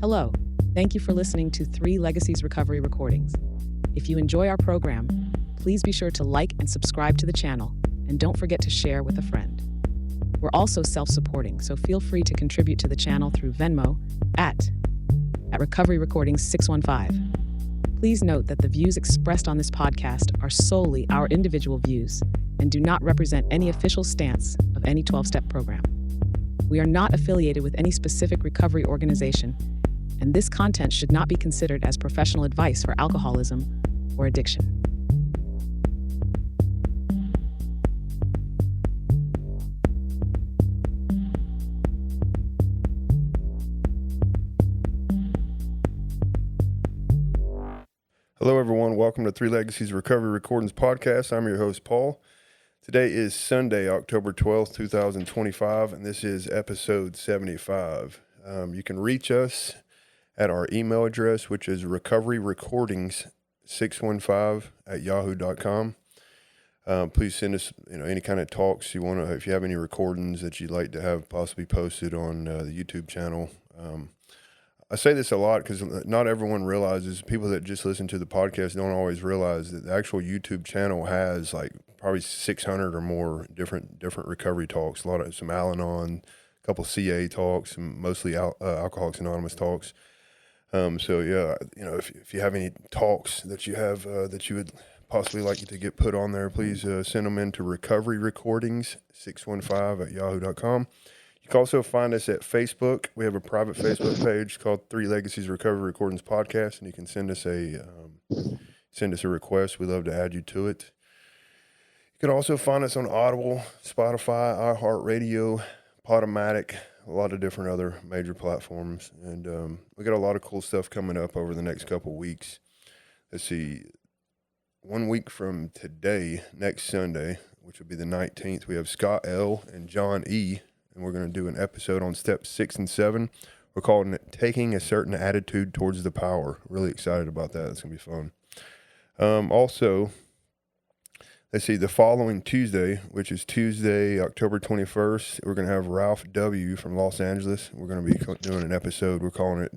Hello, thank you for listening to 3 Legacies Recovery Recordings. If you enjoy our program, please be sure to like and subscribe to the channel, and don't forget to share with a friend. We're also self-supporting, so feel free to contribute to the channel through Venmo at Recovery Recordings 615. Please note that the views expressed on this podcast are solely our individual views and do not represent any official stance of any 12-step program. We are not affiliated with any specific recovery organization, and this content should not be considered as professional advice for alcoholism or addiction. Hello, everyone. Welcome to 3 Legacies Recovery Recordings Podcast. I'm your host, Paul. Today is Sunday, October 12th, 2025, and this is episode 75. You can reach us at our email address, which is recoveryrecordings615@yahoo.com. Please send us, any kind of talks you want to, if you have any recordings that you'd like to have possibly posted on the YouTube channel. I say this a lot because not everyone realizes, people that just listen to the podcast don't always realize that the actual YouTube channel has like probably 600 or more different recovery talks, some Al-Anon, a couple CA talks, and mostly Alcoholics Anonymous talks. If you have any talks that you have that you would possibly like to get put on there, please send them in to recoveryrecordings615@yahoo.com. You can also find us at Facebook. We have a private Facebook page called 3 Legacies Recovery Recordings Podcast, and you can send us a request. We'd love to add you to it. You can also find us on Audible, Spotify, iHeartRadio, Podomatic, a lot of different other major platforms. And we got a lot of cool stuff coming up over the next couple weeks. Let's see, 1 week from today, next Sunday, which will be the 19th, we have Scott L. and John E., and we're going to do an episode on steps 6 and 7. We're calling it Taking a Certain Attitude Towards the Power. Really excited about that. It's going to be fun. Also, let's see, the following Tuesday, which is Tuesday, October 21st, we're going to have Ralph W. from Los Angeles. We're going to be doing an episode. We're calling it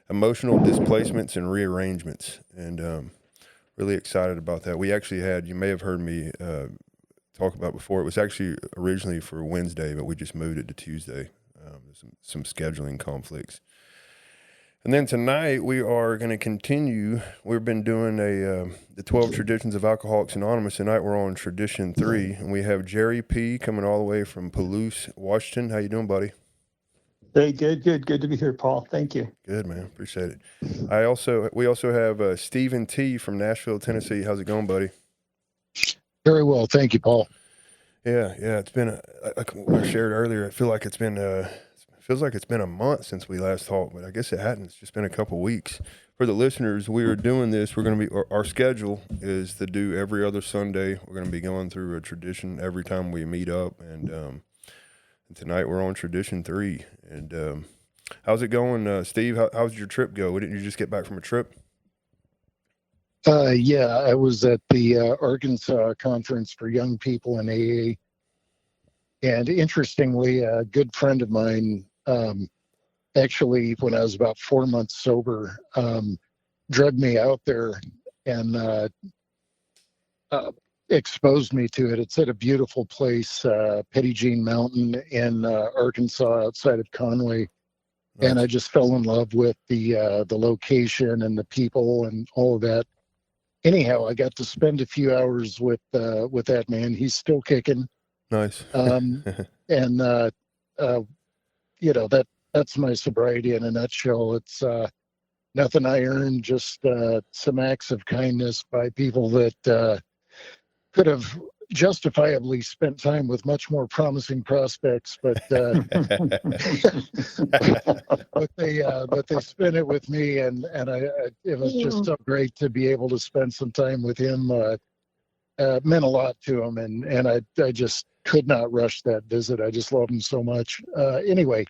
Emotional Displacements and Rearrangements. And really excited about that. We actually had, you may have heard me talk about before. It was actually originally for Wednesday, but we just moved it to Tuesday. Some scheduling conflicts. And then tonight we are going to continue. We've been doing the 12 Traditions of Alcoholics Anonymous. Tonight we're on Tradition 3, and we have Jerry P. coming all the way from Palouse, Washington. How you doing, buddy? Hey, good to be here, Paul. Thank you. Good, man. Appreciate it. We also have Stephen T. from Nashville, Tennessee. How's it going, buddy? Very well, thank you, Paul. Yeah. It's been like I shared earlier. It feels like it's been a month since we last talked, but I guess it hadn't. It's just been a couple weeks. For the listeners, we are doing this. We're going to be. Our schedule is to do every other Sunday. We're going to be going through a tradition every time we meet up, and tonight we're on Tradition 3. And how's it going, Steve? How's your trip go? Didn't you just get back from a trip? Yeah, I was at the Arkansas Conference for Young People in AA. And interestingly, a good friend of mine, actually, when I was about 4 months sober, drugged me out there and exposed me to it. It's at a beautiful place, Petit Jean Mountain in Arkansas outside of Conway. Nice. And I just fell in love with the location and the people and all of that. Anyhow, I got to spend a few hours with that man. He's still kicking. Nice. That's my sobriety in a nutshell. It's nothing I earned, just some acts of kindness by people that could have justifiably spent time with much more promising prospects, but they spent it with me, and it was just so great to be able to spend some time with him. Meant a lot to him, and I just could not rush that visit. I just love him so much. Anyway,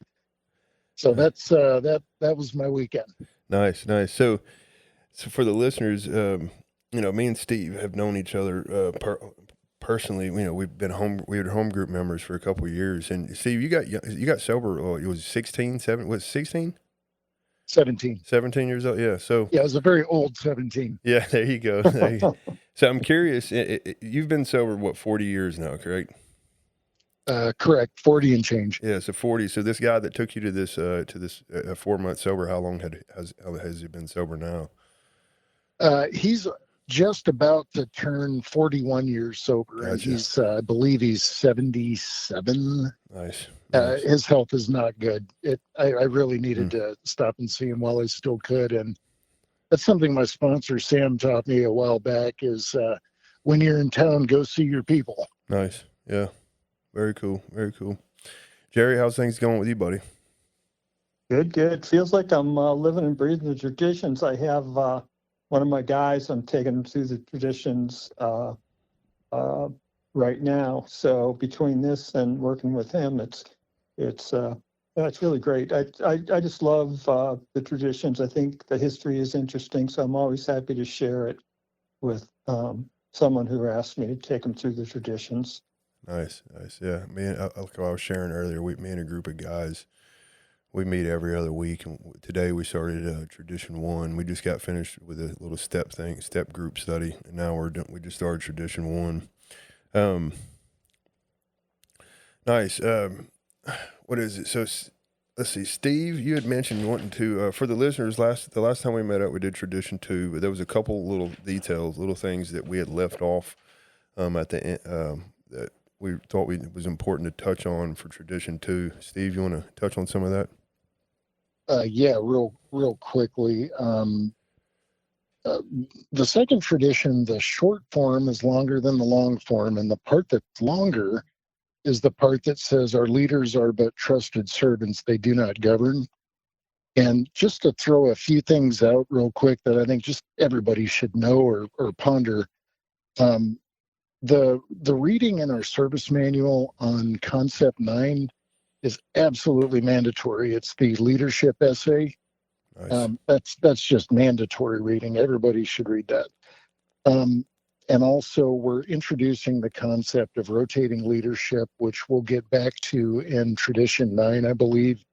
so that's that was my weekend. Nice. So for the listeners, me and Steve have known each other personally. We were home group members for a couple of years. And Steve, you got sober. It was 16, 7. Was 16? 17. 17 years old. Yeah. So Yeah, it was a very old 17. yeah, there you go. So I'm curious. You've been sober what 40 years now, correct? Correct, 40 and change. Yeah. So 40. So this guy that took you to this 4 month sober, how long has he been sober now? He's just about to turn 41 years sober, and Gotcha. he's, I believe he's 77. Nice. His health is not good. I really needed to stop and see him while I still could, and that's something my sponsor Sam taught me a while back. Is when you're in town, go see your people. Nice. Yeah. Very cool. Very cool. Jerry, how's things going with you, buddy? Good. Feels like I'm living and breathing the traditions. I have one of my guys. I'm taking him through the traditions right now. So between this and working with him, it's really great. I just love the traditions. I think the history is interesting, so I'm always happy to share it with someone who asked me to take them through the traditions. Nice. Yeah. Like I was sharing earlier, me and a group of guys, we meet every other week, and today we started tradition 1. We just got finished with a little step group study, and now we just started tradition 1. Nice. What is it? So let's see, Steve, you had mentioned wanting to, for the listeners, the last time we met up, we did tradition 2, but there was a couple little details, little things that we had left off at the end that we thought it was important to touch on for tradition 2. Steve, you want to touch on some of that? Yeah, real quickly. The second tradition, the short form is longer than the long form, and the part that's longer is the part that says our leaders are but trusted servants, they do not govern. And just to throw a few things out real quick that I think just everybody should know or ponder. The reading in our service manual on concept 9 is absolutely mandatory. It's the leadership essay. Nice. That's just mandatory reading. Everybody should read that. And also, we're introducing the concept of rotating leadership, which we'll get back to in tradition 9, I believe.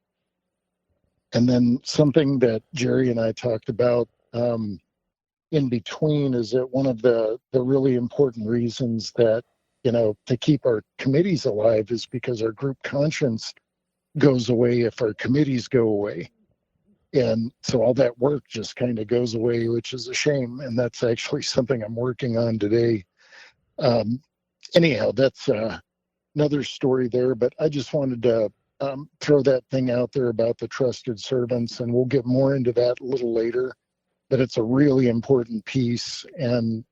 And then something that Jerry and I talked about in between is that one of the really important reasons that, to keep our committees alive is because our group conscience goes away if our committees go away. And so all that work just kind of goes away, which is a shame. And that's actually something I'm working on today. Anyhow, that's another story there, but I just wanted to throw that thing out there about the trusted servants, and we'll get more into that a little later, but it's a really important piece. And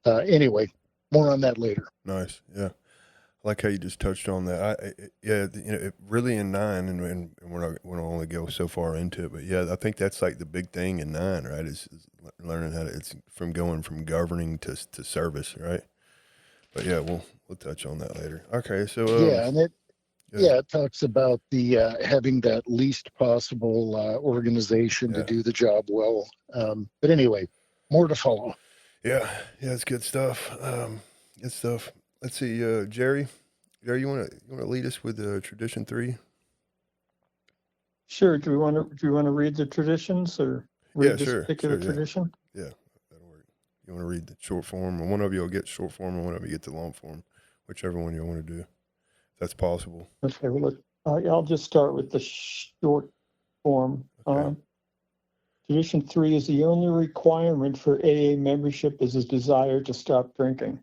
anyway, more on that later. Nice. Yeah. I like how you just touched on that. Really in 9, and we're not going to only go so far into it, but yeah, I think that's like the big thing in 9, right? Is learning how to, it's from going from governing to service, right? But yeah, we'll touch on that later. Okay. So, it talks about the having that least possible organization to do the job well. But anyway, more to follow. Yeah, it's good stuff. Good stuff. Let's see, Jerry. Jerry, you want to lead us with tradition 3? Sure. Do we want to read the traditions or read this particular yeah. tradition? Yeah, that'll work. You want to read the short form, or one of you will get short form, and one of you get the long form, whichever one you want to do. If that's possible. Okay. Well, I'll just start with the short form. Okay. Tradition 3 is the only requirement for AA membership is a desire to stop drinking.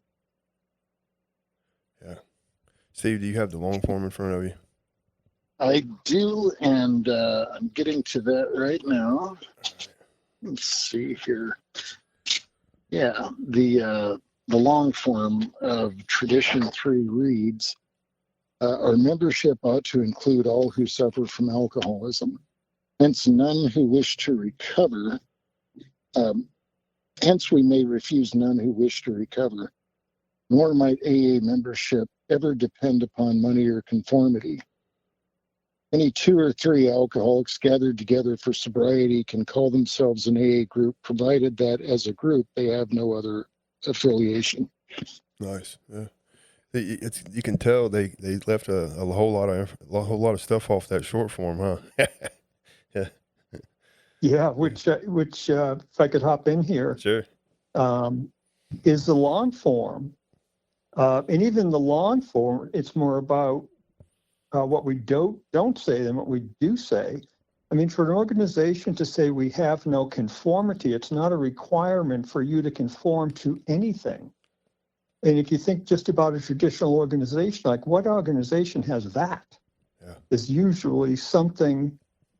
Yeah. Steve, do you have the long form in front of you? I do, and I'm getting to that right now. Let's see here. Yeah, the long form of tradition 3 reads, our membership ought to include all who suffer from alcoholism. Hence, none who wish to recover. Hence, we may refuse none who wish to recover. Nor might AA membership ever depend upon money or conformity. Any 2 or 3 alcoholics gathered together for sobriety can call themselves an AA group, provided that as a group they have no other affiliation. Nice. Yeah. You can tell they left a whole lot of stuff off that short form, huh? Yeah. Yeah, which if I could hop in here, Sure. is the long form. And even the long form, it's more about what we don't say than what we do say. I mean, for an organization to say we have no conformity, it's not a requirement for you to conform to anything. And if you think just about a traditional organization, like what organization has that? Yeah. There's usually something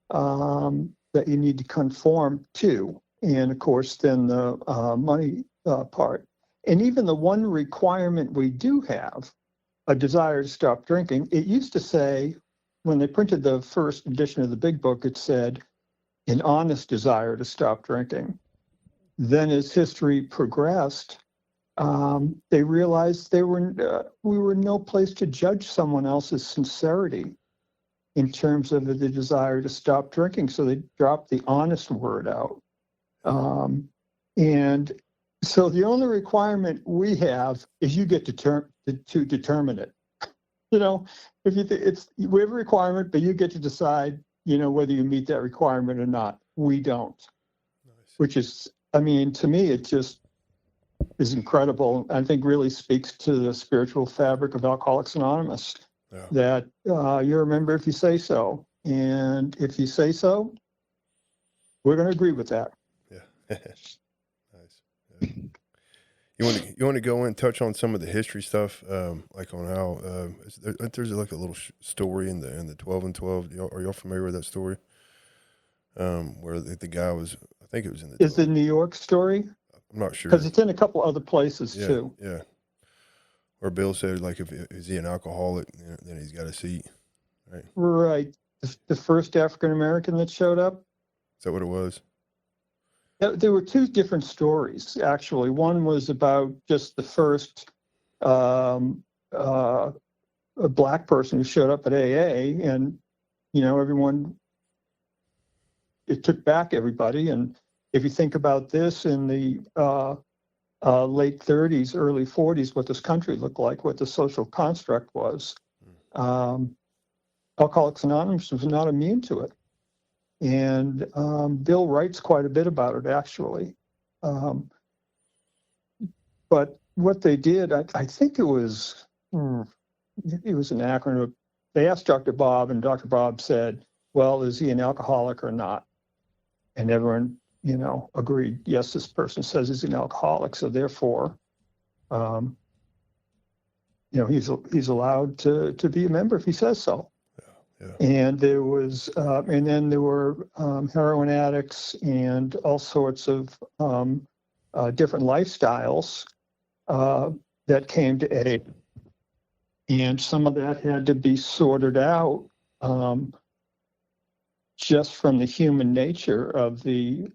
that you need to conform to. And of course, then the money part. And even the one requirement we do have, a desire to stop drinking, it used to say, when they printed the first edition of the big book, it said, an honest desire to stop drinking. Then as history progressed, they realized we were in no place to judge someone else's sincerity in terms of the desire to stop drinking. So they dropped the honest word out. And so the only requirement we have is you get to determine it. You know, if you we have a requirement, but you get to decide, whether you meet that requirement or not. We don't. Nice. Which is, I mean, to me, it just is incredible. I think really speaks to the spiritual fabric of Alcoholics Anonymous. Yeah. That you remember if you say so, and if you say so, we're going to agree with that. Yeah. Nice. Yeah. You want to go in and touch on some of the history stuff, like on how there's like a little story in the 12 and 12. Are y'all familiar with that story? Where the guy was, I think it was in the. Is the New York story? I'm not sure Because it's in a couple other places too. Yeah. Where Bill said, like, is he an alcoholic, then he's got a seat, right? Right. The first African American that showed up. Is that what it was? There were two different stories, actually. One was about just the first a black person who showed up at AA, and everyone, it took back everybody. And if you think about this in the late 30s, early 40s, what this country looked like, what the social construct was, Alcoholics Anonymous was not immune to it. And Bill writes quite a bit about it, actually. But what they did, I think it was an acronym. They asked Dr. Bob, and Dr. Bob said, well, is he an alcoholic or not? And everyone, agreed, yes, this person says he's an alcoholic, so therefore, he's allowed to be a member if he says so. Yeah. And there was, and then there were heroin addicts and all sorts of different lifestyles that came to AA. And some of that had to be sorted out just from the human nature of the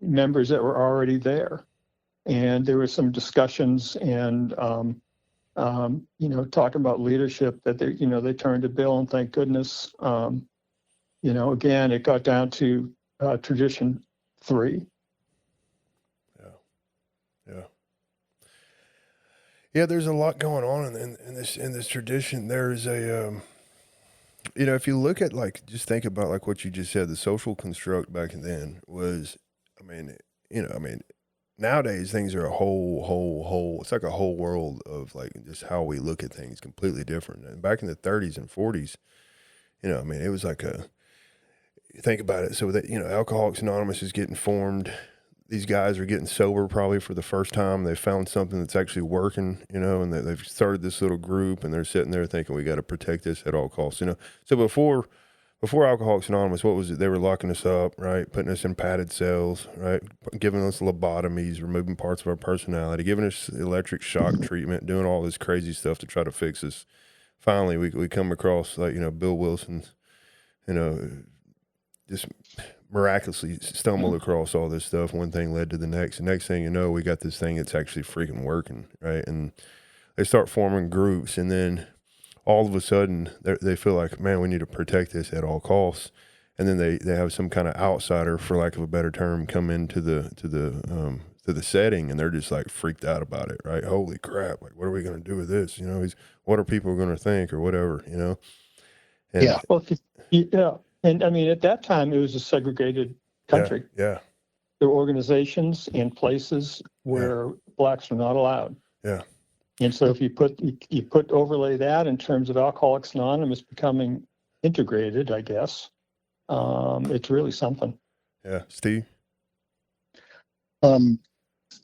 members that were already there. And there were some discussions and talking about leadership that they turned to Bill, and thank goodness, again, it got down to tradition 3. Yeah. There's a lot going on in this tradition. There's a, if you look at, like, just think about, like, what you just said, the social construct back then was, nowadays things are a whole, it's like a whole world of, like, just how we look at things completely different. And back in the 30s and 40s, it was like think about it. So that, Alcoholics Anonymous is getting formed. These guys are getting sober probably for the first time. They found something that's actually working, and they've started this little group, and they're sitting there thinking, we got to protect this at all costs, So before Alcoholics Anonymous, what was it? They were locking us up, right? Putting us in padded cells, right? Giving us lobotomies, removing parts of our personality, giving us electric shock treatment, doing all this crazy stuff to try to fix us. Finally, we come across, like, Bill Wilson's, just miraculously stumbled across all this stuff. One thing led to the next. The next thing you know, we got this thing that's actually freaking working, right? And they start forming groups, and then all of a sudden they feel like, man, we need to protect this at all costs. And then they have some kind of outsider, for lack of a better term, come into the setting, and they're just, like, freaked out about it, right? Holy crap! Like, what are we going to do with this? What are people going to think, or whatever? And, yeah. Well, yeah. And I mean, at that time, it was a segregated country. Yeah. There are organizations in places where blacks are not allowed. Yeah. And so if you overlay that in terms of Alcoholics Anonymous becoming integrated, I guess, it's really something. Yeah. Steve?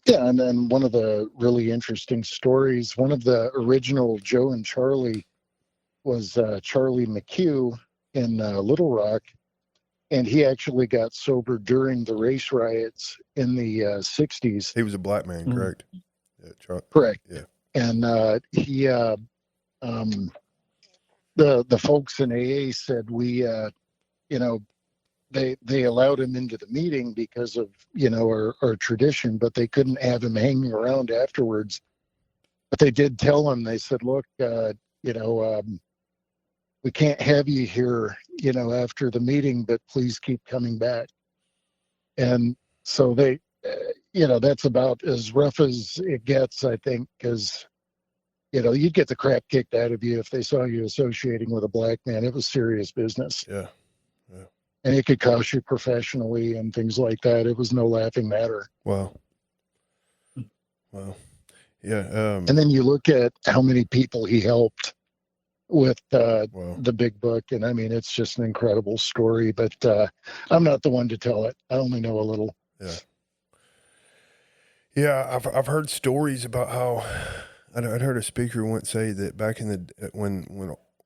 Yeah, and then one of the really interesting stories, one of the original Joe and Charlie was Charlie McHugh in Little Rock, and he actually got sober during the race riots in the 60s. He was a black man, correct? Yeah, Correct. Yeah. And the folks in AA said they allowed him into the meeting because of our tradition, but they couldn't have him hanging around afterwards. But they did tell him, they said, look, we can't have you here after the meeting, but please keep coming back. And so they that's about as rough as it gets, I think, because you'd get the crap kicked out of you if they saw you associating with a black man. It was serious business. Yeah. And it could cost you professionally and things like that. It was no laughing matter. Wow. Yeah. And then you look at how many people he helped with the big book. And I mean, it's just an incredible story, but I'm not the one to tell it. I only know a little. Yeah. Yeah. I've heard stories about how I'd heard a speaker once say that back in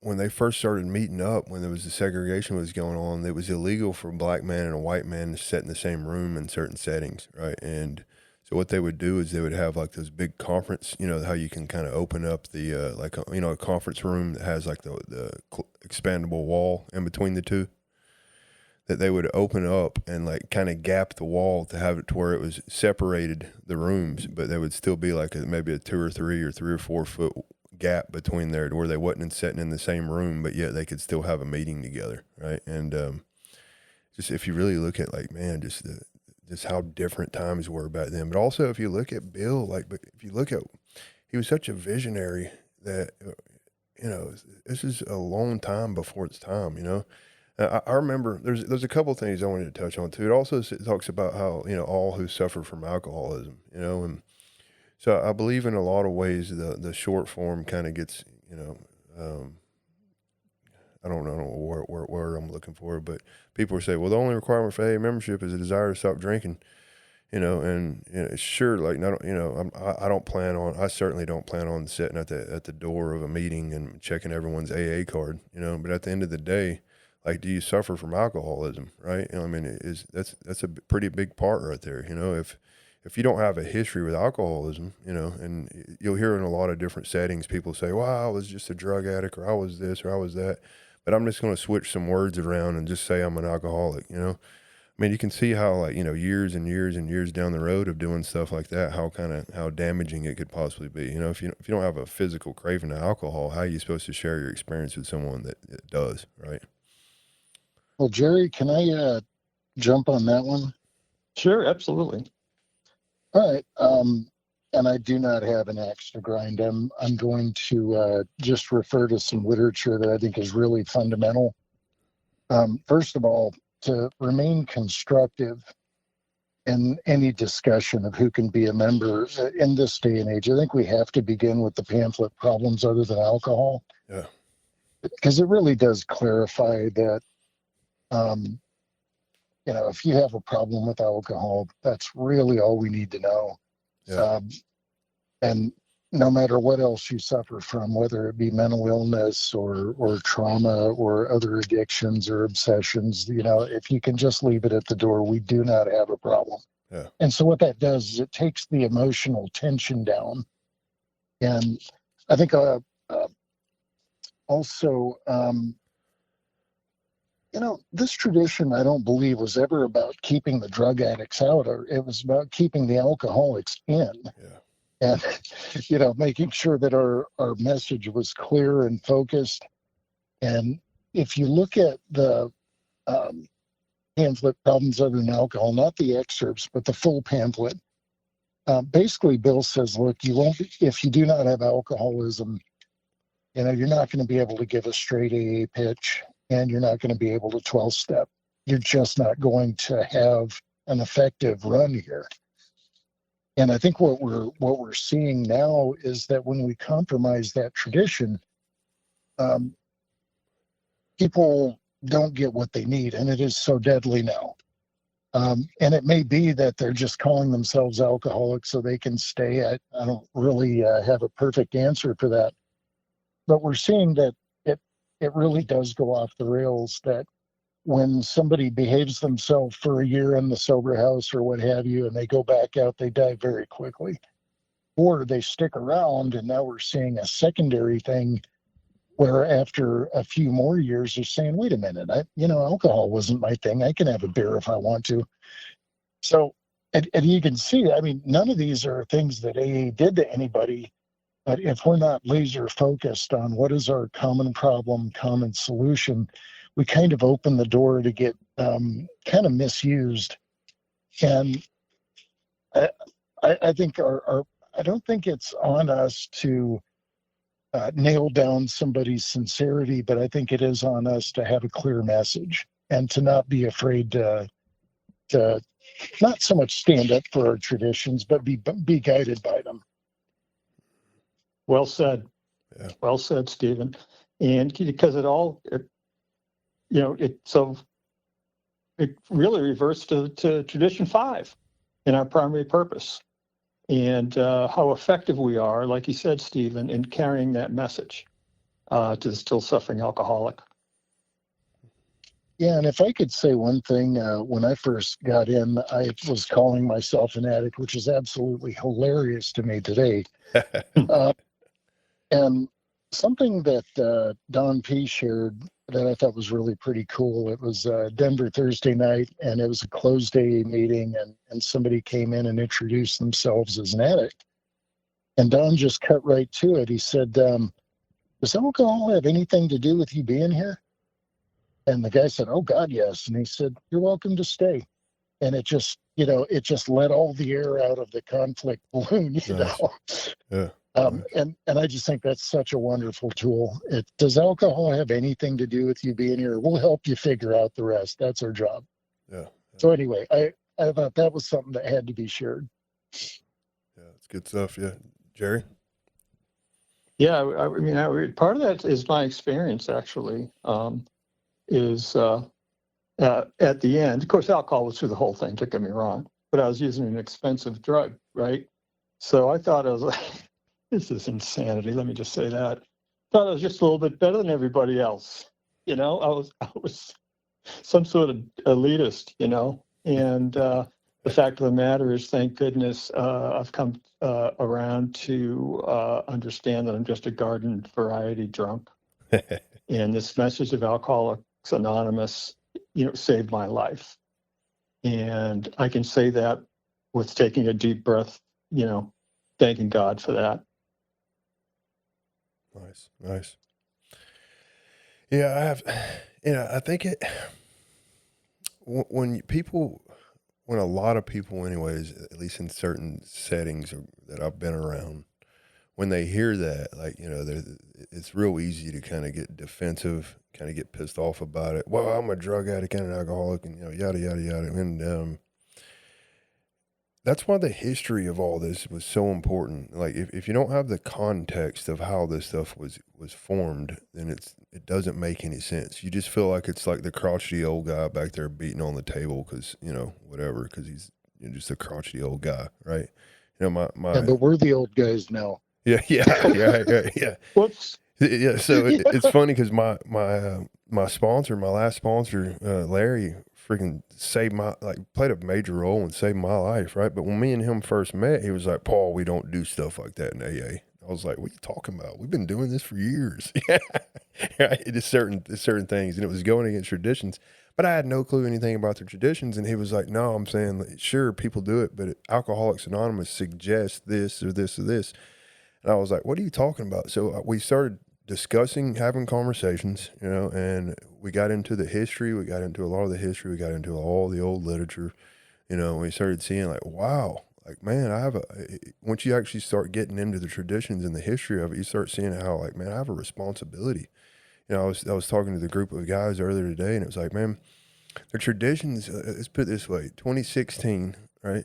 when they first started meeting up, when there was the segregation was going on, it was illegal for a black man and a white man to sit in the same room in certain settings, right? And so what they would do is they would have like those big conference, how you can kind of open up the a conference room that has like the expandable wall in between the two, that they would open up and like kind of gap the wall to have it to where it was separated the rooms, but there would still be like maybe a 2 or 3 or 3 or 4 foot gap between there, where they wasn't sitting in the same room, but yet they could still have a meeting together, right? And just if you really look at like, man, just how different times were back then. But also if you look at Bill, he was such a visionary that this is a long time before its time. I remember there's a couple things I wanted to touch on too. It also talks about how all who suffer from alcoholism, and so I believe in a lot of ways the short form kind of gets, I don't know what word I'm looking for, but people say, well, the only requirement for AA membership is a desire to stop drinking, and sure, like, I certainly don't plan on sitting at the door of a meeting and checking everyone's AA card, but at the end of the day, like, do you suffer from alcoholism, right? I mean, that's a pretty big part right there, if you don't have a history with alcoholism, and you'll hear in a lot of different settings, people say, well, I was just a drug addict, or I was this, or I was that. But I'm just going to switch some words around and just say I'm an alcoholic, I mean, you can see how, like, years and years and years down the road of doing stuff like that, how damaging it could possibly be. If you don't have a physical craving to alcohol, how are you supposed to share your experience with someone that does, right? Well, Jerry, can I jump on that one? Sure, absolutely. All right. And I do not have an axe to grind. I'm going to just refer to some literature that I think is really fundamental. First of all, to remain constructive in any discussion of who can be a member in this day and age, I think we have to begin with the pamphlet Problems Other Than Alcohol. Yeah. Because it really does clarify that, if you have a problem with alcohol, that's really all we need to know. Yeah. And no matter what else you suffer from, whether it be mental illness or trauma or other addictions or obsessions, if you can just leave it at the door, we do not have a problem. Yeah. And so what that does is it takes the emotional tension down. And I think also, this tradition, I don't believe, was ever about keeping the drug addicts out, or it was about keeping the alcoholics in. Yeah. And, making sure that our message was clear and focused. And if you look at the pamphlet Problems Other Than Alcohol, not the excerpts, but the full pamphlet, basically Bill says, look, if you do not have alcoholism, you're not going to be able to give a straight AA pitch, and you're not going to be able to 12-step. you're just not going to have an effective run here. And I think what we're seeing now is that when we compromise that tradition, um, people don't get what they need, and it is so deadly now. And it may be that they're just calling themselves alcoholics so they can stay. I don't really have a perfect answer for that, but we're seeing that it really does go off the rails. That when somebody behaves themselves for a year in the sober house or what have you, and they go back out, they die very quickly. Or they stick around, and now we're seeing a secondary thing where after a few more years, they're saying, wait a minute, alcohol wasn't my thing. I can have a beer if I want to. So, and you can see, I mean, none of these are things that AA did to anybody. But if we're not laser focused on what is our common problem, common solution, we kind of open the door to get kind of misused. And I think I don't think it's on us to nail down somebody's sincerity, but I think it is on us to have a clear message and to not be afraid to not so much stand up for our traditions, but be guided by them. Well said. Yeah. Well said, Stephen. And because it really reverts to tradition 5 in our primary purpose, and how effective we are, like you said, Stephen, in carrying that message to the still suffering alcoholic. Yeah, and if I could say one thing, when I first got in, I was calling myself an addict, which is absolutely hilarious to me today. And something that Don P. shared that I thought was really pretty cool. It was Denver Thursday night, and it was a closed AA meeting, and somebody came in and introduced themselves as an addict. And Don just cut right to it. He said, does alcohol have anything to do with you being here? And the guy said, oh, God, yes. And he said, you're welcome to stay. And it just let all the air out of the conflict balloon, you Nice. know. Yeah. And I just think that's such a wonderful tool. Does alcohol have anything to do with you being here? We'll help you figure out the rest. That's our job. Yeah. So anyway, I thought that was something that had to be shared. Yeah, it's good stuff. Yeah. Jerry? Yeah, I mean, part of that is my experience, actually, is at the end. Of course, alcohol was through the whole thing, don't get me wrong, but I was using an expensive drug, right? So I thought I was like, this is insanity. Let me just say that. Thought I was just a little bit better than everybody else. I was some sort of elitist, and the fact of the matter is, thank goodness, I've come around to understand that I'm just a garden variety drunk. And this message of Alcoholics Anonymous, saved my life. And I can say that with taking a deep breath, thanking God for that. Nice. Yeah, I have, I think when a lot of people anyways, at least in certain settings that I've been around, when they hear that, like, it's real easy to kind of get defensive, kind of get pissed off about it. Well, I'm a drug addict and an alcoholic and, yada, yada, yada. And, that's why the history of all this was so important. Like, if you don't have the context of how this stuff was formed, then it doesn't make any sense. You just feel like it's like the crotchety old guy back there beating on the table because, whatever, because he's just a crotchety old guy, right? My Yeah, but we're the old guys now. Yeah. Whoops. Yeah, so it's funny because my sponsor, my last sponsor, Larry, freaking played a major role and saved my life, right? But when me and him first met, he was like, Paul, we don't do stuff like that in AA. I was like, what are you talking about? We've been doing this for years. Yeah, it's certain things, and it was going against traditions. But I had no clue anything about the traditions, and he was like, no, I'm saying, sure, people do it, but Alcoholics Anonymous suggests this or this or this. And I was like, what are you talking about? So we started discussing, having conversations, and we got into the history. We got into a lot of the history. We got into all the old literature, and we started seeing like, wow, like, man, once you actually start getting into the traditions and the history of it, you start seeing how, like, man, I have a responsibility. I was talking to the group of guys earlier today, and it was like, man, The traditions, let's put it this way, 2016, right?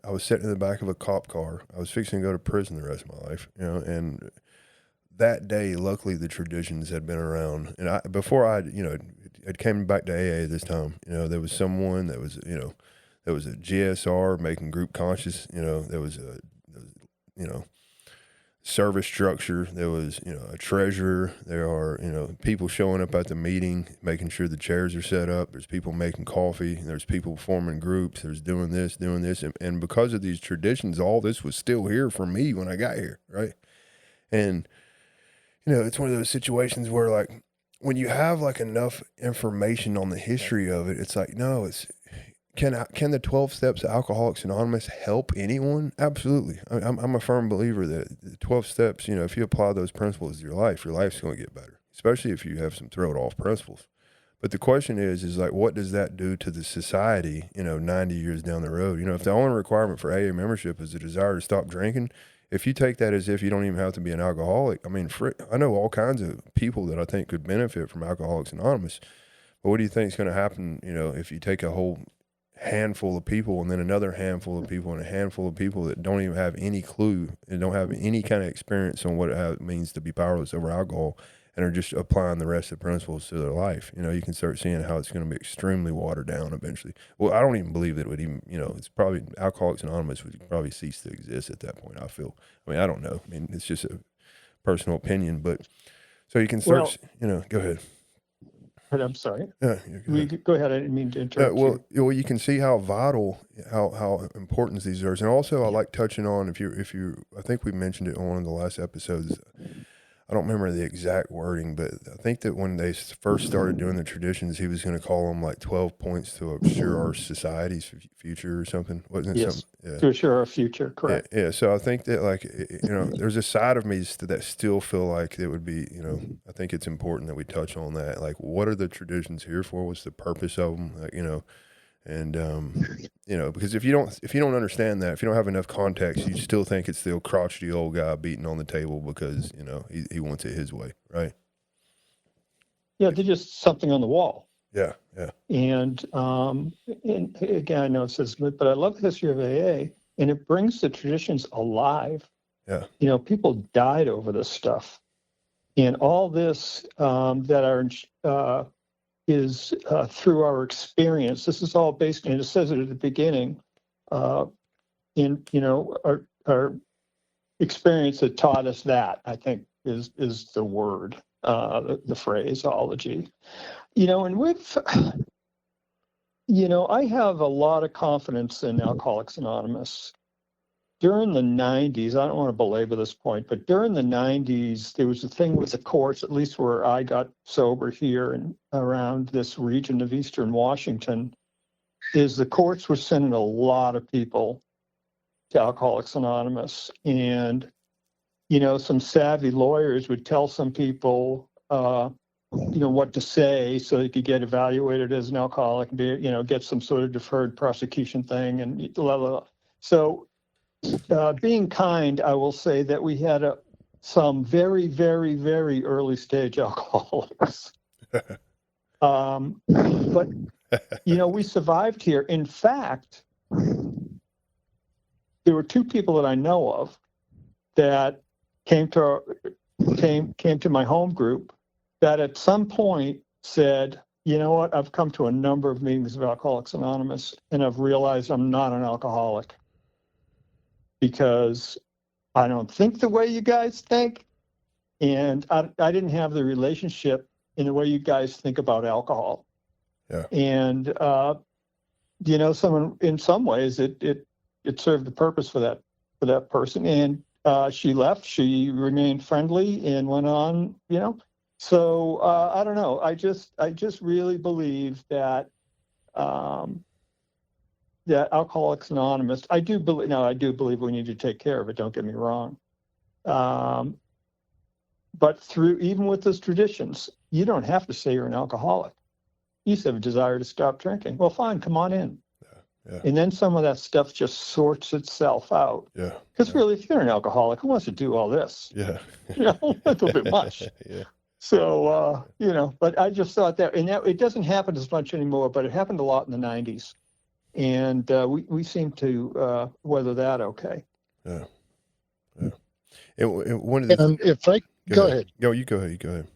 I was sitting in the back of a cop car. I was fixing to go to prison the rest of my life, and that day, luckily, the traditions had been around. And before I, it came back to AA this time, there was someone that was, there was a GSR making group conscious, there was a, service structure. There was, a treasurer. There are, people showing up at the meeting, making sure the chairs are set up. There's people making coffee. There's people forming groups. There's doing this. And because of these traditions, all this was still here for me when I got here, right? And, it's one of those situations where, like, when you have, like, enough information on the history of it, it's like, no, can the 12 steps of Alcoholics Anonymous help anyone? Absolutely. I'm a firm believer that the 12 steps, if you apply those principles to your life's going to get better, especially if you have some throw it off principles. But the question is like, what does that do to the society, 90 years down the road? If the only requirement for AA membership is a desire to stop drinking, if you take that as if you don't even have to be an alcoholic, I mean, I know all kinds of people that I think could benefit from Alcoholics Anonymous. But what do you think is going to happen, if you take a whole handful of people and then another handful of people and a handful of people that don't even have any clue and don't have any kind of experience on what it means to be powerless over alcohol and are just applying the rest of the principles to their life? You can start seeing how it's going to be extremely watered down eventually. Well, I don't even believe that it would even, it's probably Alcoholics Anonymous would probably cease to exist at that point, I feel. I mean, I don't know. I mean, it's just a personal opinion, but so you can start, go ahead. But I'm sorry. Yeah, go ahead. I didn't mean to interrupt you. Well, you can see how vital, how important these are, and also I like touching on if you, I think we mentioned it on one of the last episodes. I don't remember the exact wording, but I think that when they first started doing the traditions, he was going to call them like 12 points to assure our society's future or something. Wasn't it? Yes, something? Yeah. To assure our future, correct. Yeah. So I think that, like, there's a side of me that still feel like it would be, I think it's important that we touch on that. Like, what are the traditions here for? What's the purpose of them? Like, and because if you don't understand that, if you don't have enough context, you still think it's the crotchety old guy beating on the table because he wants it his way, right? Yeah, they're just something on the wall. Yeah. And again, I know it says, but I love the history of AA, and it brings the traditions alive. Yeah. People died over this stuff, and all this is through our experience. This is all based, and it says it at the beginning, in our experience that taught us that, I think is the word, the phraseology. And with, I have a lot of confidence in Alcoholics Anonymous. During the 90s, I don't want to belabor this point, but during the 90s, there was a thing with the courts, at least where I got sober here and around this region of Eastern Washington, is the courts were sending a lot of people to Alcoholics Anonymous. And, some savvy lawyers would tell some people, what to say so they could get evaluated as an alcoholic and get some sort of deferred prosecution thing and blah, blah, blah. So, being kind, I will say that we had some very, very, very early stage alcoholics. But, we survived here. In fact, there were two people that I know of that came to my home group that at some point said, you know what, I've come to a number of meetings of Alcoholics Anonymous and I've realized I'm not an alcoholic because I don't think the way you guys think, and I didn't have the relationship in the way you guys think about alcohol. Yeah. And, someone, in some ways it served the purpose for that person. And she left, she remained friendly and went on, So I don't know. I just really believe that that Alcoholics Anonymous. I do believe we need to take care of it. Don't get me wrong. But even with those traditions, you don't have to say you're an alcoholic. You just have a desire to stop drinking. Well, fine, come on in. Yeah. And then some of that stuff just sorts itself out. Yeah. Because really, if you're an alcoholic, who wants to do all this? Yeah. A little bit much. Yeah. So, but I just thought that, and that it doesn't happen as much anymore, but it happened a lot in the 90s. And we seem to weather that okay. Yeah. Yeah. And one of the And if I go ahead. You go ahead. You go ahead.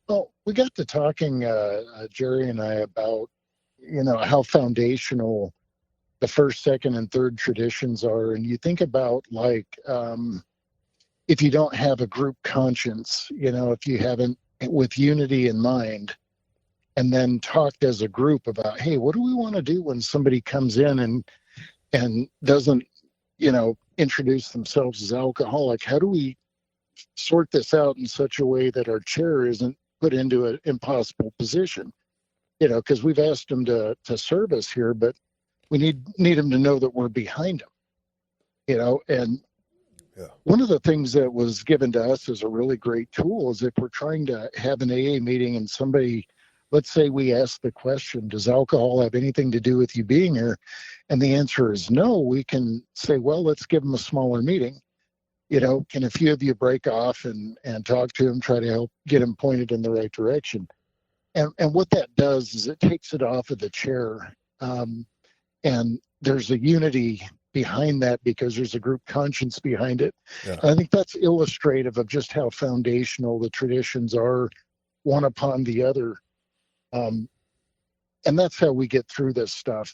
Well, we got to talking, Jerry and I, about how foundational the first, second, and third traditions are, and you think about if you don't have a group conscience, if you haven't with unity in mind, and then talked as a group about, hey, what do we want to do when somebody comes in and doesn't, introduce themselves as alcoholic? How do we sort this out in such a way that our chair isn't put into an impossible position? Because we've asked them to serve us here, but we need them to know that we're behind them. And yeah. One of the things that was given to us as a really great tool is if we're trying to have an AA meeting and somebody, let's say we ask the question, does alcohol have anything to do with you being here? And the answer is no. We can say, well, let's give them a smaller meeting. Can a few of you break off and talk to him, try to help get him pointed in the right direction? And what that does is it takes it off of the chair. And there's a unity behind that because there's a group conscience behind it. Yeah. And I think that's illustrative of just how foundational the traditions are, one upon the other. And that's how we get through this stuff.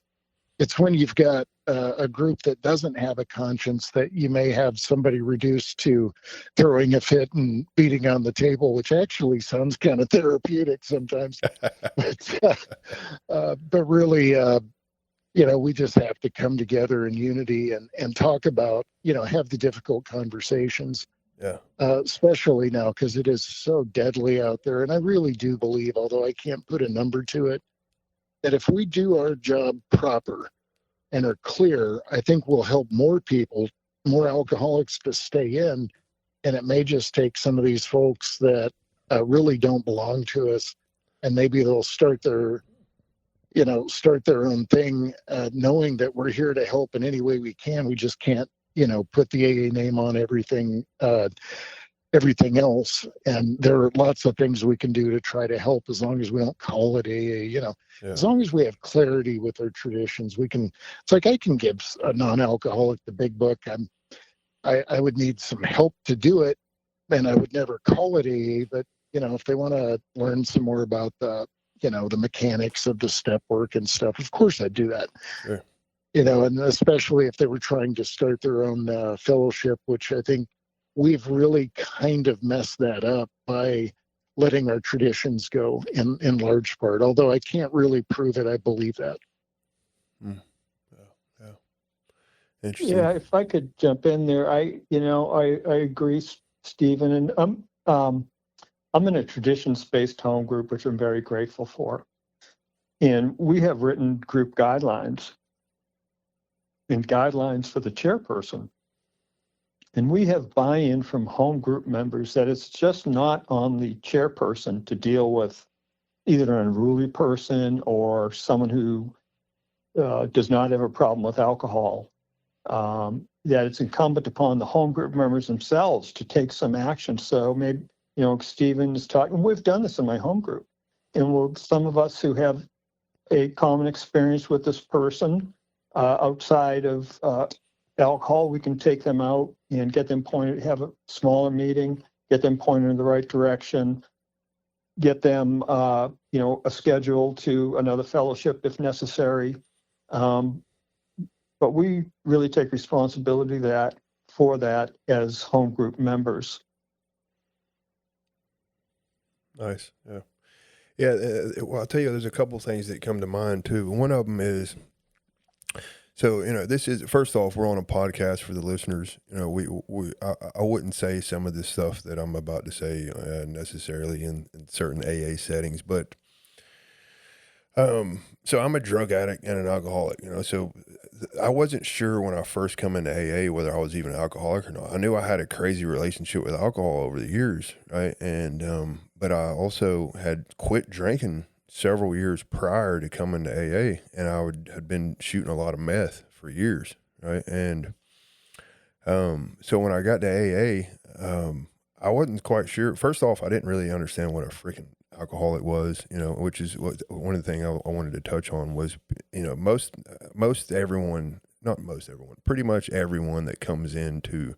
It's when you've got a group that doesn't have a conscience that you may have somebody reduced to throwing a fit and beating on the table, which actually sounds kind of therapeutic sometimes. But really, we just have to come together in unity and talk about, have the difficult conversations. Yeah. Especially now, because it is so deadly out there. And I really do believe, although I can't put a number to it, that if we do our job proper and are clear, I think we'll help more people, more alcoholics to stay in. And it may just take some of these folks that really don't belong to us, and maybe they'll start their own thing, knowing that we're here to help in any way we can. We just can't, put the AA name on everything else. And there are lots of things we can do to try to help, as long as we don't call it AA, Yeah. As long as we have clarity with our traditions, it's like I can give a non-alcoholic the big book. I would need some help to do it, and I would never call it AA, but if they want to learn some more about the mechanics of the step work and stuff, of course I'd do that. Sure. And especially if they were trying to start their own fellowship, which I think we've really kind of messed that up by letting our traditions go in large part. Although I can't really prove it, I believe that. Yeah. Interesting. Yeah, if I could jump in there, I agree, Stephen, and I'm in a traditions-based home group, which I'm very grateful for. And we have written group guidelines and guidelines for the chairperson. And we have buy-in from home group members that it's just not on the chairperson to deal with either an unruly person or someone who does not have a problem with alcohol. That it's incumbent upon the home group members themselves to take some action. So maybe, Stephen is talking, we've done this in my home group. And some of us who have a common experience with this person outside of alcohol, we can take them out and get them pointed, have a smaller meeting, get them pointed in the right direction, get them, a schedule to another fellowship if necessary. But we really take responsibility for that as home group members. Nice. Yeah. Yeah. Well, I'll tell you, there's a couple things that come to mind too. One of them is, so, this is, first off, we're on a podcast for the listeners. I wouldn't say some of this stuff that I'm about to say necessarily in certain AA settings, but so I'm a drug addict and an alcoholic, so I wasn't sure when I first come into AA whether I was even an alcoholic or not. I knew I had a crazy relationship with alcohol over the years, right? And but I also had quit drinking several years prior to coming to AA, and I had been shooting a lot of meth for years, right? And so when I got to AA, I wasn't quite sure. First off, I didn't really understand what a freaking alcoholic was, which is what one of the things I wanted to touch on was, most everyone, not most everyone, pretty much everyone that comes into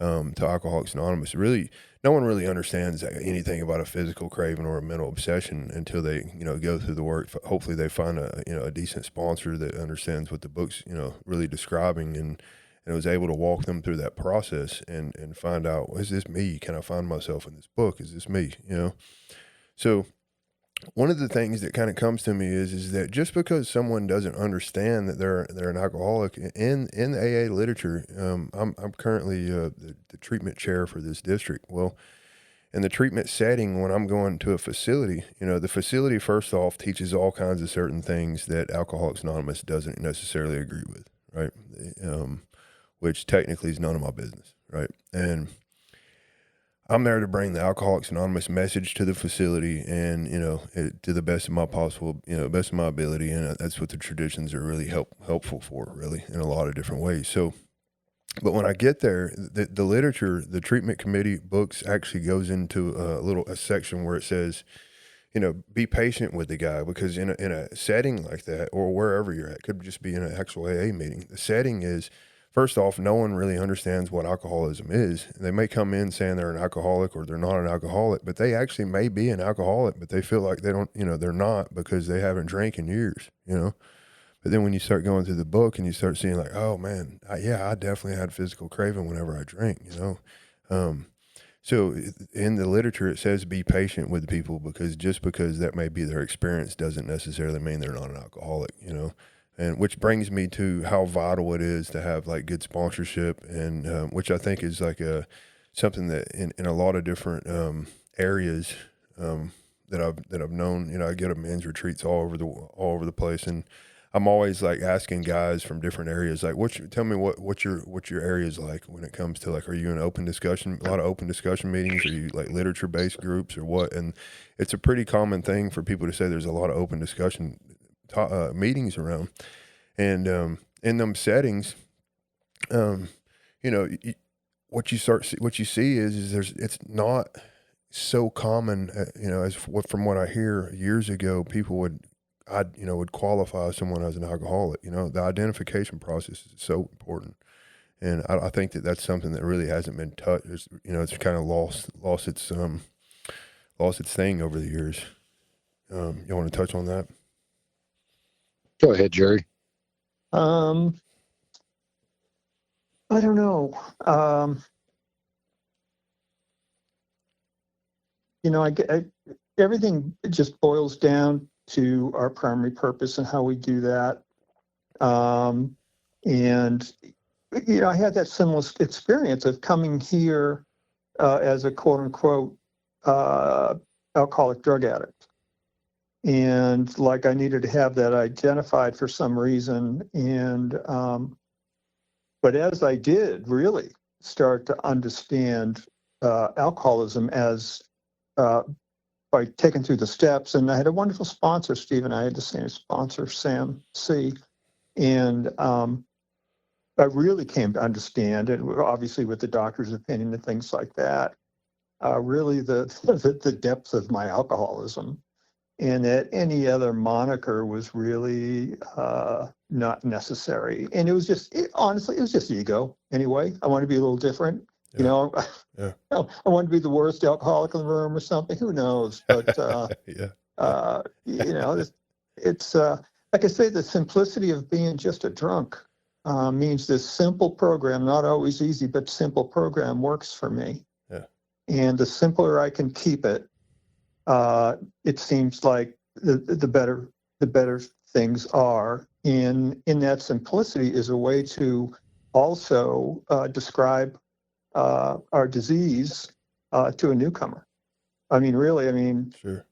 to Alcoholics Anonymous, really, no one really understands anything about a physical craving or a mental obsession until they, go through the work. Hopefully they find a decent sponsor that understands what the book's, really describing, and was able to walk them through that process and find out, is this me? Can I find myself in this book? Is this me? So one of the things that kind of comes to me is that just because someone doesn't understand that they're an alcoholic in the AA literature, I'm currently the treatment chair for this district. Well, in the treatment setting, when I'm going to a facility, the facility first off teaches all kinds of certain things that Alcoholics Anonymous doesn't necessarily agree with, right? Which technically is none of my business, right? And I'm there to bring the Alcoholics Anonymous message to the facility, and to the best of my possible, best of my ability, and that's what the traditions are really helpful for, really, in a lot of different ways. So, but when I get there, the literature, the treatment committee books actually goes into a section where it says, be patient with the guy, because in a setting like that, or wherever you're at, could just be in an actual AA meeting. The setting is, first off, no one really understands what alcoholism is. They may come in saying they're an alcoholic or they're not an alcoholic, but they actually may be an alcoholic, but they feel like they don't, they're not, because they haven't drank in years, But then when you start going through the book and you start seeing like, oh man, I definitely had physical craving whenever I drank, So in the literature, it says be patient with people, because just because that may be their experience doesn't necessarily mean they're not an alcoholic, And which brings me to how vital it is to have like good sponsorship, and which I think is like something that in a lot of different areas that I've known. I go to men's retreats all over the place, and I'm always like asking guys from different areas, like, tell me what your area is like when it comes to like, are you in open discussion, a lot of open discussion meetings? Are you like literature based groups or what? And it's a pretty common thing for people to say there's a lot of open discussion meetings around, and in them settings, what you see is it's not so common, as from what I hear years ago, people would qualify someone as an alcoholic. The identification process is so important, and I think that's something that really hasn't been touched. It's kind of lost its thing over the years. You want to touch on that? Go ahead, Jerry. I don't know. Everything just boils down to our primary purpose and how we do that. And I had that similar experience of coming here as a quote unquote alcoholic drug addict. And like I needed to have that identified for some reason. And but as I did really start to understand alcoholism as by taking through the steps, and I had a wonderful sponsor, Steve, and I had the same sponsor, Sam C. And I really came to understand, and obviously with the doctor's opinion and things like that, really the depth of my alcoholism. And that any other moniker was really not necessary. And it was honestly, it was just ego anyway. I wanted to be a little different. Yeah. I wanted to be the worst alcoholic in the room or something. Who knows? But, Yeah. It's like I say, the simplicity of being just a drunk means this simple program, not always easy, but simple program works for me. Yeah. And the simpler I can keep it, it seems like the better things are. In that simplicity is a way to also describe our disease to a newcomer. Sure.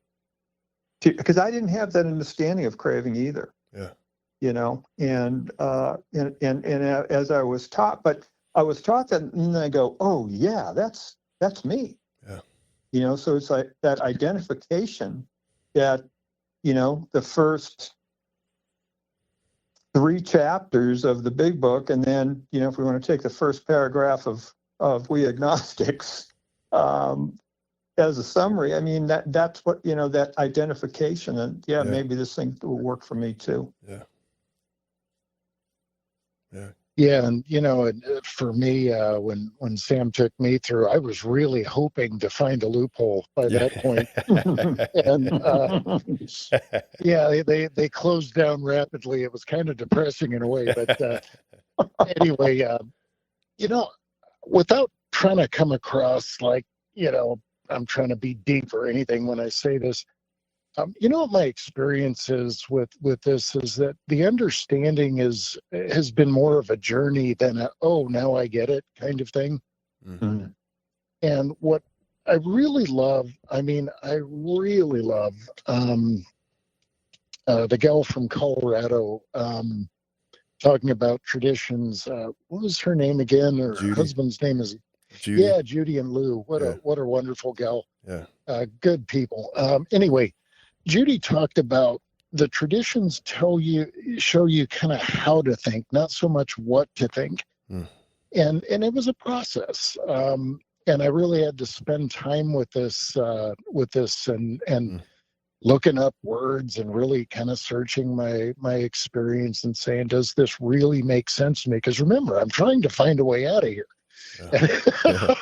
Because I didn't have that understanding of craving either. Yeah. And as I was taught, but I was taught that, and then I go, oh yeah, that's me. Yeah. So it's like that identification that, the first 3 chapters of the big book, and then, if we want to take the first paragraph of We Agnostics, as a summary, I mean, that's what, that identification, and Yeah. maybe this thing will work for me too. Yeah. Yeah. Yeah, and for me, when Sam took me through, I was really hoping to find a loophole by that point. And yeah, they closed down rapidly. It was kind of depressing in a way, but anyway, without trying to come across like I'm trying to be deep or anything when I say this. What my experience is with this is that the understanding has been more of a journey than now I get it kind of thing. Mm-hmm. And what I really love, the gal from Colorado talking about traditions. What was her name again? Her Judy. husband's name is Judy. Yeah, Judy and Lou. What a wonderful gal. Yeah. Good people. Anyway. Judy talked about the traditions show you kind of how to think, not so much what to think. Mm. And it was a process. And I really had to spend time with this and looking up words and really kind of searching my experience and saying, does this really make sense to me? Because remember, I'm trying to find a way out of here. Yeah.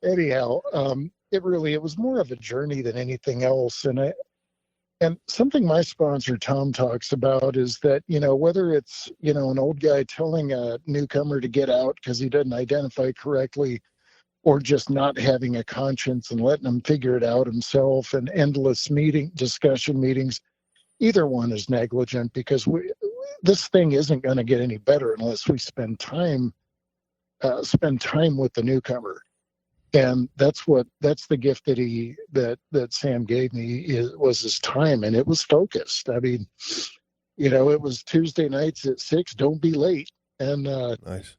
Anyhow, it was more of a journey than anything else. And something my sponsor, Tom, talks about is that, whether it's, an old guy telling a newcomer to get out because he doesn't identify correctly, or just not having a conscience and letting him figure it out himself, and endless discussion meetings, either one is negligent, because this thing isn't going to get any better unless we spend time with the newcomer. And that's the gift that Sam gave me was his time, and it was focused. I mean, it was Tuesday nights at 6, don't be late. And, nice.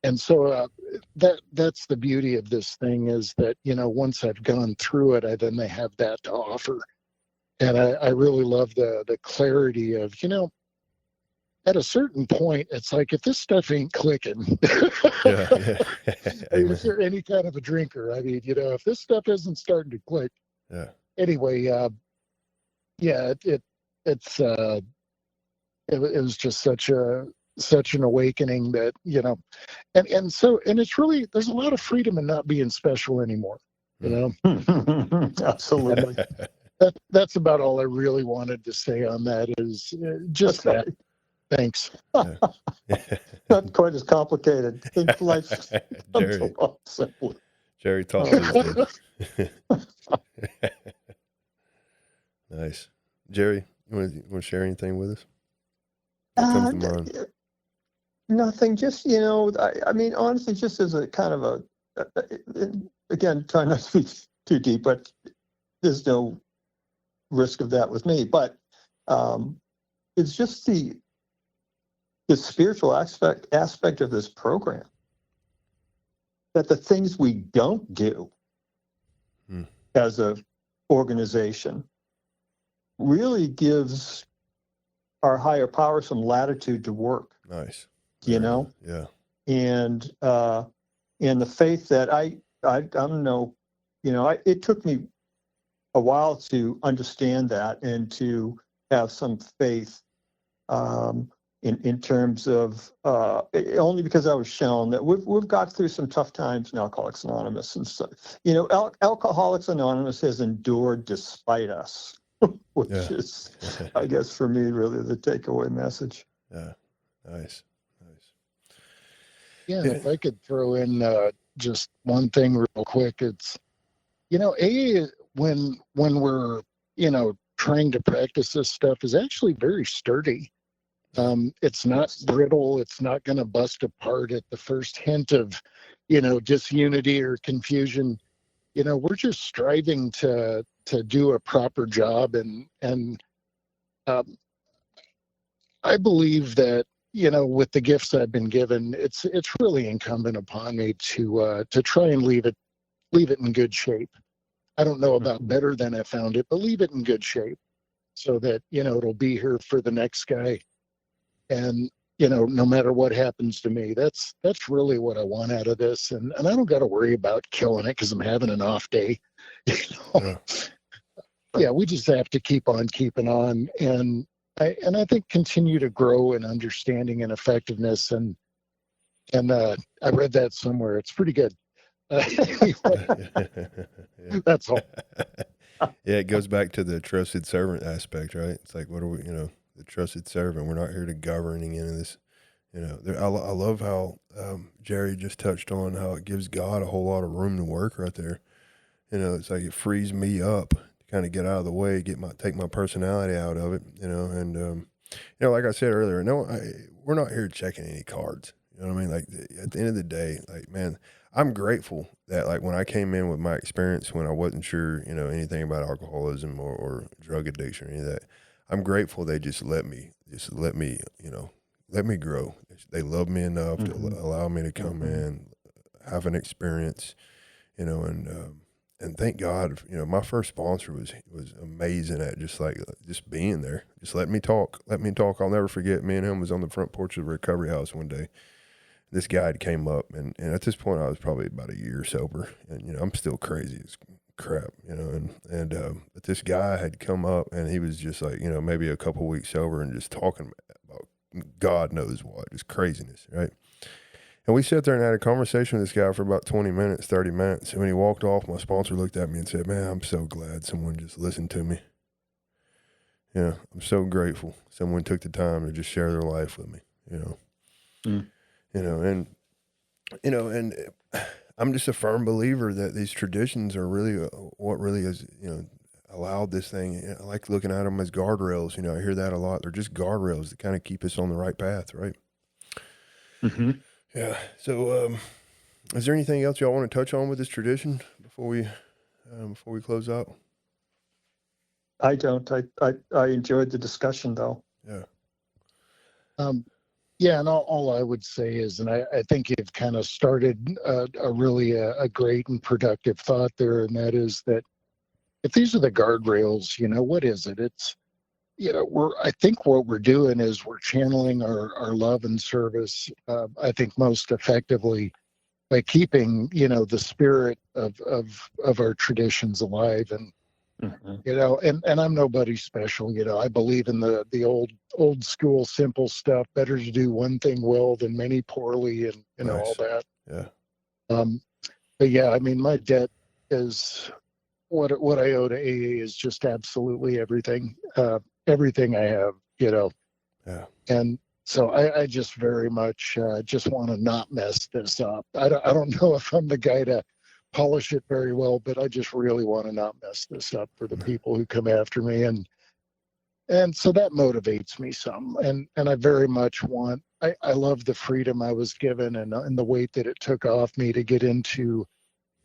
And so that's the beauty of this thing, is that, once I've gone through it, then they have that to offer. And I really love the clarity of, at a certain point, it's like, if this stuff ain't clicking, if you're any kind of a drinker, I mean, if this stuff isn't starting to click. Yeah. Anyway, it was just such an awakening that, and it's really, there's a lot of freedom in not being special anymore, Absolutely. That's about all I really wanted to say on that, is just that. Thanks. Not quite as complicated. I think life's Jerry. a lot simpler. Jerry talks to us. Nice. Jerry, you want to share anything with us? What comes to mind? Nothing. Just, I mean, honestly, just as a kind of again, try not to be too deep, but there's no risk of that with me. But it's just the spiritual aspect of this program, that the things we don't do as a organization really gives our higher power some latitude to work. Nice. Yeah. And the faith that I don't know, it took me a while to understand that, and to have some faith in terms of only because I was shown that we've got through some tough times in Alcoholics Anonymous, and so Alcoholics Anonymous has endured despite us, which is, I guess, for me, really the takeaway message. Yeah, nice. Yeah, if I could throw in just one thing real quick, it's AA, when we're trying to practice this stuff, is actually very sturdy. It's not brittle. It's not going to bust apart at the first hint of, disunity or confusion. We're just striving to do a proper job. And I believe that, with the gifts I've been given, it's really incumbent upon me to try and leave it in good shape. I don't know about better than I found it, but leave it in good shape, so that, it'll be here for the next guy. And no matter what happens to me, that's really what I want out of this. And I don't got to worry about killing it because I'm having an off day. You know? Yeah. Yeah, we just have to keep on keeping on. And I think continue to grow in understanding and effectiveness. And I read that somewhere. It's pretty good. That's all. Yeah, it goes back to the trusted servant aspect, right? It's like, what are we, the trusted servant? We're not here to govern any of this. I love how Jerry just touched on how it gives God a whole lot of room to work right there. It's like it frees me up to kind of get out of the way, take my personality out of it, and like I said earlier, we're not here checking any cards. You know what I mean? Like at the end of the day, like, man, I'm grateful that like when I came in with my experience when I wasn't sure, anything about alcoholism or drug addiction or any of that, I'm grateful they just let me, let me grow. They love me enough to allow me to come in, have an experience, and thank God, my first sponsor was amazing at just being there. Just let me talk. I'll never forget, me and him was on the front porch of the recovery house one day. This guy had came up, and at this point I was probably about a year sober, and I'm still crazy as crap, but this guy had come up, and he was just like, maybe a couple weeks sober, and just talking about God knows what, just craziness, right? And we sat there and had a conversation with this guy for about 20 minutes, 30 minutes. And when he walked off, my sponsor looked at me and said, "Man, I'm so glad someone just listened to me. I'm so grateful someone took the time to just share their life with me, and I'm just a firm believer that these traditions are really what really has, allowed this thing. I like looking at them as guardrails. I hear that a lot. They're just guardrails that kind of keep us on the right path, right? Mm-hmm. Yeah. So, is there anything else y'all want to touch on with this tradition before we close out? I don't. I enjoyed the discussion though. Yeah. Yeah, and all I would say is, and I think you've kind of started a really great and productive thought there, and that is that if these are the guardrails, what is it? It's, I think what we're doing is we're channeling our love and service, I think most effectively by keeping, the spirit of our traditions alive. And, and I'm nobody special, I believe in the old school, simple stuff, better to do one thing well than many poorly, and, Nice. all that. Yeah. But yeah, I mean, my debt is what I owe to AA is just absolutely everything. Everything I have, Yeah. And so I just very much just want to not mess this up. I don't know if I'm the guy to polish it very well, but I just really want to not mess this up for the people who come after me. And so that motivates me some. And I very much I love the freedom I was given and the weight that it took off me to get into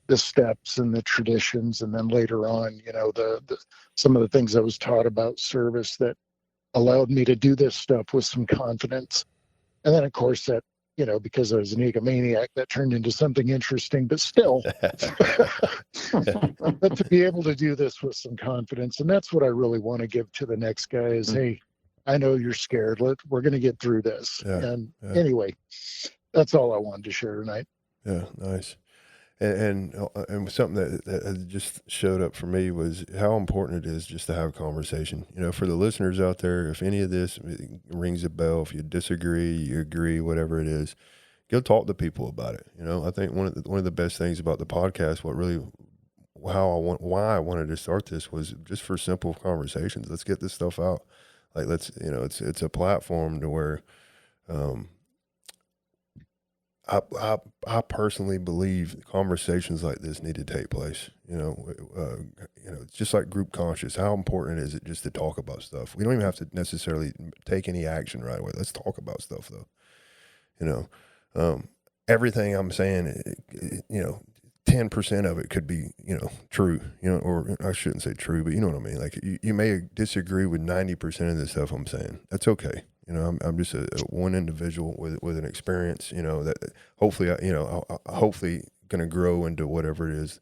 the steps and the traditions, and then later on, the some of the things I was taught about service that allowed me to do this stuff with some confidence. And then, of course, that because I was an egomaniac, that turned into something interesting. But still, but to be able to do this with some confidence, and that's what I really want to give to the next guy is, hey, I know you're scared. We're going to get through this. Yeah, Anyway, that's all I wanted to share tonight. Yeah, nice. And something that just showed up for me was how important it is just to have a conversation. For the listeners out there, if any of this rings a bell, if you disagree, you agree, whatever it is, go talk to people about it. I think one of the best things about the podcast, why I wanted to start this was just for simple conversations. Let's get this stuff out. Like it's a platform to where, I personally believe conversations like this need to take place. It's just like group conscious. How important is it just to talk about stuff? We don't even have to necessarily take any action right away. Let's talk about stuff though. Everything I'm saying, 10% of it could be, true, or I shouldn't say true, but you know what I mean? Like you may disagree with 90% of the stuff I'm saying. That's okay. I'm just a one individual with an experience, that hopefully, hopefully going to grow into whatever it is,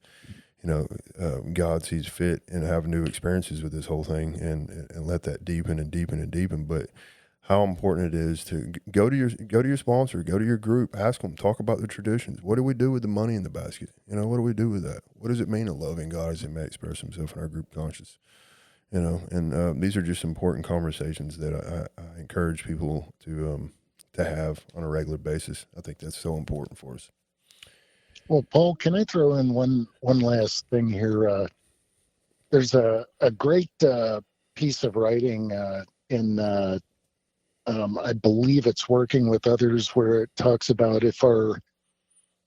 God sees fit, and have new experiences with this whole thing, and let that deepen and deepen and deepen. But how important it is to go to your sponsor, go to your group, ask them, talk about the traditions. What do we do with the money in the basket? What do we do with that? What does it mean to loving God as He may express Himself in our group conscience? And these are just important conversations that I encourage people to have on a regular basis. I think that's so important for us. Well, Paul, can I throw in one last thing here? There's a great piece of writing in, I believe it's Working with Others, where it talks about if our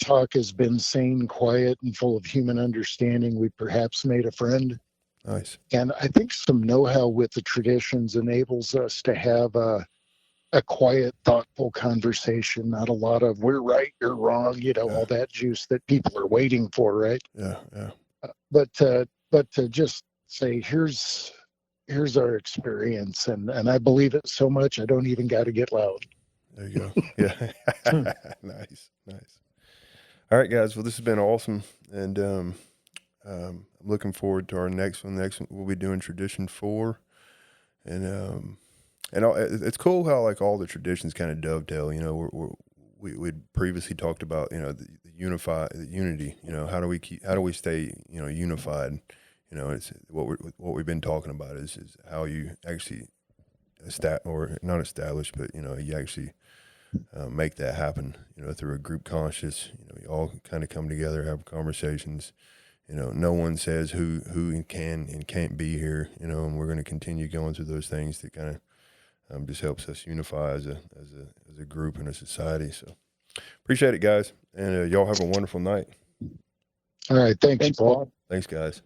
talk has been sane, quiet, and full of human understanding, we perhaps made a friend. Nice. And I think some know-how with the traditions enables us to have a quiet, thoughtful conversation, not a lot of we're right, you're wrong, all that juice that people are waiting for, right? Yeah. But to just say, here's our experience, and I believe it so much I don't even got to get loud. There you go. Yeah. Nice. All right, guys. Well, this has been awesome, and I'm looking forward to our next one. Next one, we'll be doing tradition 4, and it's cool how like all the traditions kind of dovetail. We'd previously talked about the unity. How do we stay unified? It's what we've been talking about is how you actually not establish, but you actually make that happen. Through a group conscious. You all kind of come together, have conversations. No one says who can and can't be here. And we're going to continue going through those things that kind of just helps us unify as a group and a society. So appreciate it, guys, and y'all have a wonderful night. All right, thanks Paul. Thanks, guys.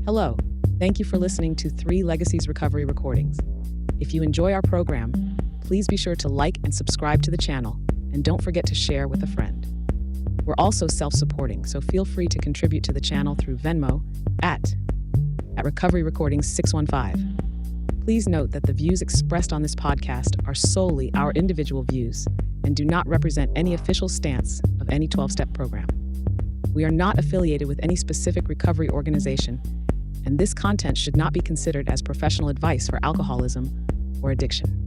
Hello. Thank you for listening to 3 Legacies Recovery Recordings. If you enjoy our program, please be sure to like and subscribe to the channel, and don't forget to share with a friend. We're also self-supporting, so feel free to contribute to the channel through Venmo at Recovery Recordings 615. Please note that the views expressed on this podcast are solely our individual views and do not represent any official stance of any 12-step program. We are not affiliated with any specific recovery organization, and this content should not be considered as professional advice for alcoholism or addiction.